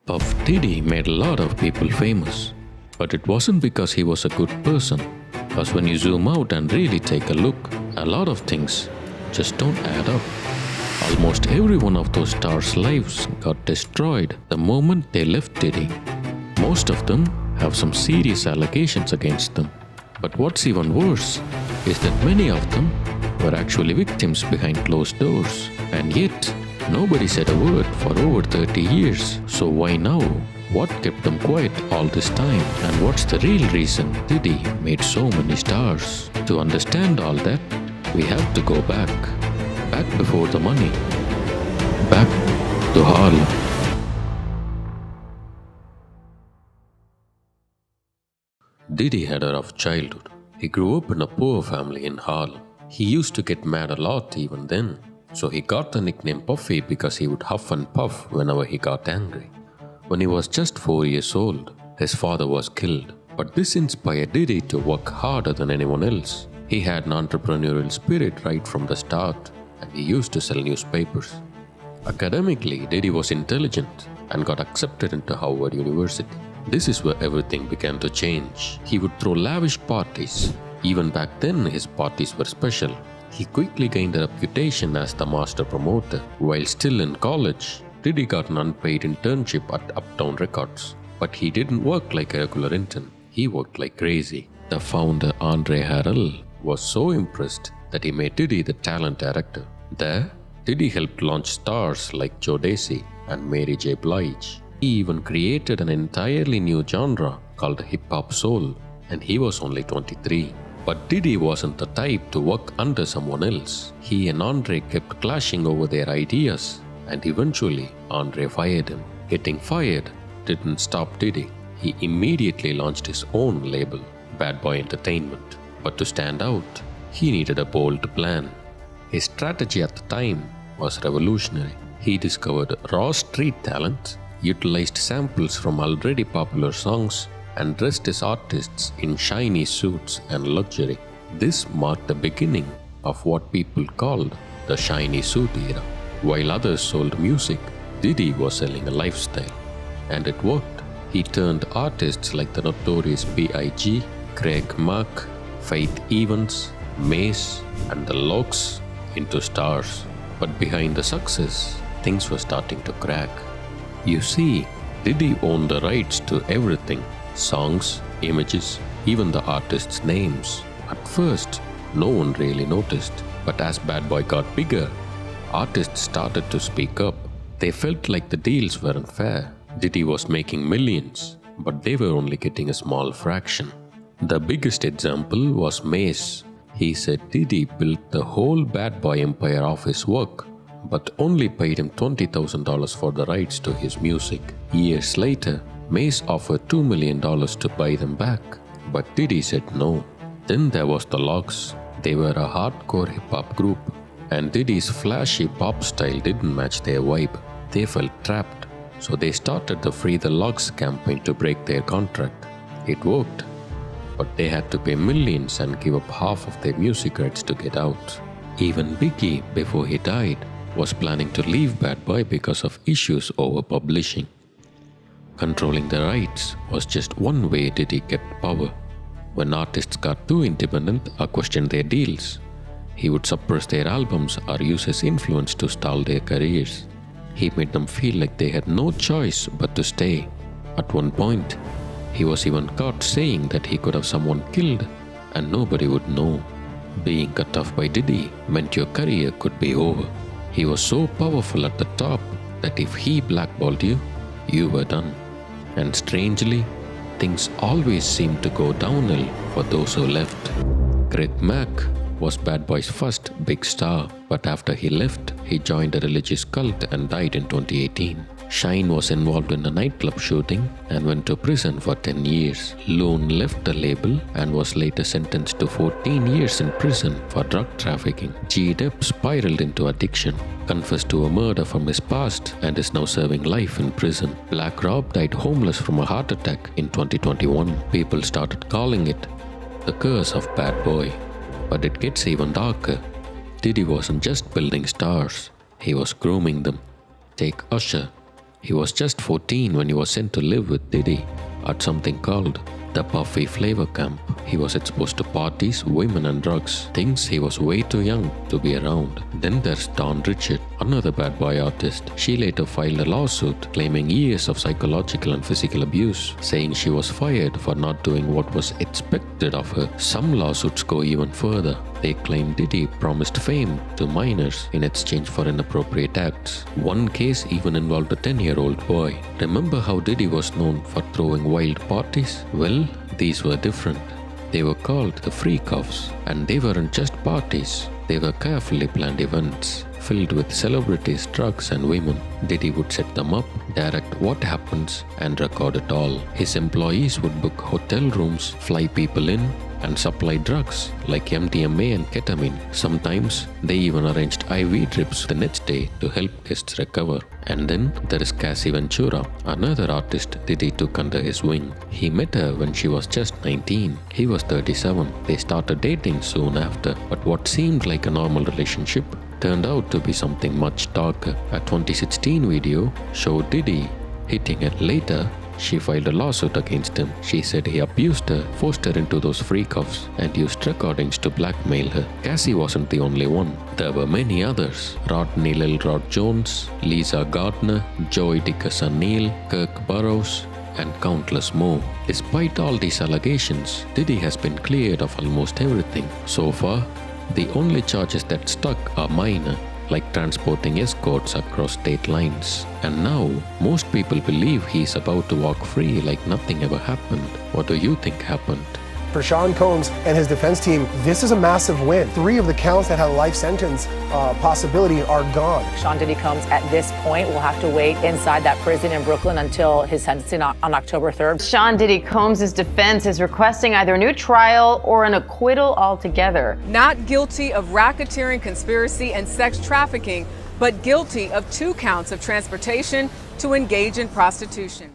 Puff Diddy made a lot of people famous, but it wasn't because he was a good person. Because when you zoom out and really take a look, a lot of things just don't add up. Almost every one of those stars' lives got destroyed the moment they left Diddy. Most of them have some serious allegations against them. But what's even worse is that many of them were actually victims behind closed doors. And yet, nobody said a word for over 30 years. So why now? What kept them quiet all this time? And what's the real reason Diddy made so many stars? To understand all that, we have to go back before the money, back to Harlem. Diddy had a rough childhood. He grew up in a poor family in Harlem. He used to get mad a lot even then. So he got the nickname Puffy because he would huff and puff whenever he got angry. When he was just 4 years old, his father was killed. But this inspired Diddy to work harder than anyone else. He had an entrepreneurial spirit right from the start, and he used to sell newspapers. Academically, Diddy was intelligent and got accepted into Harvard University. This is where everything began to change. He would throw lavish parties. Even back then, his parties were special. He quickly gained a reputation as the master promoter. While still in college, Diddy got an unpaid internship at Uptown Records. But he didn't work like a regular intern. He worked like crazy. The founder, Andre Harrell, was so impressed that he made Diddy the talent director. There, Diddy helped launch stars like Joe Dacey and Mary J. Blige. He even created an entirely new genre called hip-hop soul, and he was only 23. But Diddy wasn't the type to work under someone else. He and Andre kept clashing over their ideas, and eventually Andre fired him. Getting fired didn't stop Diddy. He immediately launched his own label, Bad Boy Entertainment. But to stand out, he needed a bold plan. His strategy at the time was revolutionary. He discovered raw street talent, utilized samples from already popular songs, and dressed his artists in shiny suits and luxury. This marked the beginning of what people called the shiny suit era. While others sold music, Diddy was selling a lifestyle. And it worked. He turned artists like the notorious B.I.G., Craig Mack, Faith Evans, Mace, and the Locs into stars. But behind the success, things were starting to crack. You see, Diddy owned the rights to everything. Songs, images, even the artists' names. At first, no one really noticed. But as Bad Boy got bigger, artists started to speak up. They felt like the deals weren't fair. Diddy was making millions, but they were only getting a small fraction. The biggest example was Mace. He said Diddy built the whole Bad Boy empire off his work, but only paid him $20,000 for the rights to his music. Years later, Mace offered $2 million to buy them back, but Diddy said no. Then there was the Locs. They were a hardcore hip-hop group, and Diddy's flashy pop style didn't match their vibe. They felt trapped, so they started the Free the Locs campaign to break their contract. It worked, but they had to pay millions and give up half of their music rights to get out. Even Biggie, before he died, was planning to leave Bad Boy because of issues over publishing. Controlling the rights was just one way Diddy kept power. When artists got too independent or questioned their deals, he would suppress their albums or use his influence to stall their careers. He made them feel like they had no choice but to stay. At one point, he was even caught saying that he could have someone killed and nobody would know. Being cut off by Diddy meant your career could be over. He was so powerful at the top that if he blackballed you, you were done. And strangely, things always seemed to go downhill for those who left. Craig Mack was Bad Boy's first big star, but after he left, he joined a religious cult and died in 2018. Shine was involved in a nightclub shooting and went to prison for 10 years. Loon left the label and was later sentenced to 14 years in prison for drug trafficking. G-Dep spiraled into addiction, confessed to a murder from his past, and is now serving life in prison. Black Rob died homeless from a heart attack in 2021. People started calling it the curse of Bad Boy. But it gets even darker. Diddy wasn't just building stars, he was grooming them. Take Usher. He was just 14 when he was sent to live with Diddy at something called the Puffy Flavor Camp. He was exposed to parties, women and drugs, things he was way too young to be around. Then there's Dawn Richard, another bad boy artist. She later filed a lawsuit claiming years of psychological and physical abuse, saying she was fired for not doing what was expected of her. Some lawsuits go even further. They claim Diddy promised fame to minors in exchange for inappropriate acts. One case even involved a 10-year-old boy. Remember how Diddy was known for throwing wild parties? Well, these were different. They were called the freak-offs, and they weren't just parties. They were carefully planned events filled with celebrities, drugs and women. Diddy would set them up, direct what happens and record it all. His employees would book hotel rooms, fly people in and supply drugs like MDMA and ketamine. Sometimes they even arranged IV drips the next day to help guests recover. And then there is Cassie Ventura, another artist Diddy took under his wing. He met her when she was just 19. He was 37. They started dating soon after, but what seemed like a normal relationship turned out to be something much darker. A 2016 video showed Diddy hitting her. Later, she filed a lawsuit against him. She said he abused her, forced her into those freak-offs, and used recordings to blackmail her. Cassie wasn't the only one. There were many others. Rodney Lil Rod Jones, Lisa Gardner, Joey Dickerson Neal, Kirk Burrows, and countless more. Despite all these allegations, Diddy has been cleared of almost everything. So far, the only charges that stuck are minor, like transporting escorts across state lines. And now, most people believe he's about to walk free like nothing ever happened. What do you think happened? For Sean Combs and his defense team, this is a massive win. 3 of the counts that had a life sentence possibility are gone. Sean Diddy Combs, at this point, will have to wait inside that prison in Brooklyn until his sentencing on October 3rd. Sean Diddy Combs' defense is requesting either a new trial or an acquittal altogether. Not guilty of racketeering, conspiracy, and sex trafficking, but guilty of 2 counts of transportation to engage in prostitution.